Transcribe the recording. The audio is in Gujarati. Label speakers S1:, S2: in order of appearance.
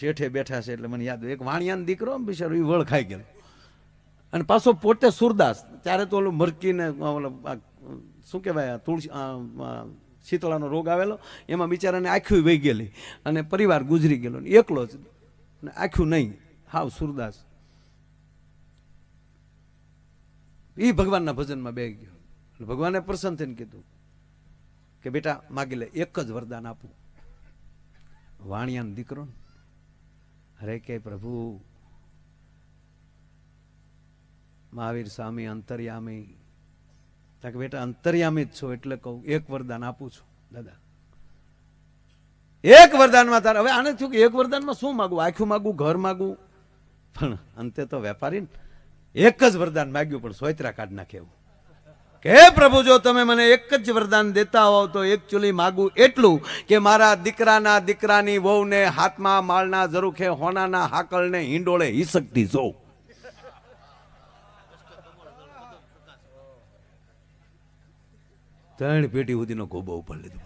S1: શેઠે બેઠા છે એટલે મને યાદ એક વાણિયાનો દીકરો બિચારો એ વળ ખાઈ ગયેલો અને પાછો પોતે સુરદાસ ત્યારે તો ઓલું મરકીને શું કહેવાય તુલસી શીતળાનો રોગ આવેલો એમાં બિચારાને આખું વહી ગયેલી અને પરિવાર ગુજરી ગયેલો એકલો જ આખું નહીં હાવ સુરદાસ એ ભગવાનના ભજનમાં બેસી ગયો ભગવાને પ્રસન્ન થઈને કીધું કે બેટા માગી લે એક જ વરદાન આપું વાણિયાનો દીકરો અરે કે પ્રભુ મહાવીર સ્વામી અંતર્યામી કે બેટા અંતર્યામી જ છો એટલે કહું એક વરદાન આપું છું દાદા એક વરદાનમાં તારે હવે આને થયું કે એક વરદાનમાં શું માગું આખું માગું ઘર માગું પણ અંતે તો વેપારી એક જ વરદાન માગ્યું પણ સોયત્રા કાઢ નાખે એવું કે પ્રભુ જો તમે મને એક જ વરદાન દેતા હોવ તો એકચ્યુઅલી માગું એટલું કે મારા દીકરાના દીકરાની વહુને હાથમાં માળના ઝરૂખે હોનાના હાકલને હિંડોળે હિસકતી જોઉં ત્રણ પેટી સુધીનો ગોબો ઉપર લીધો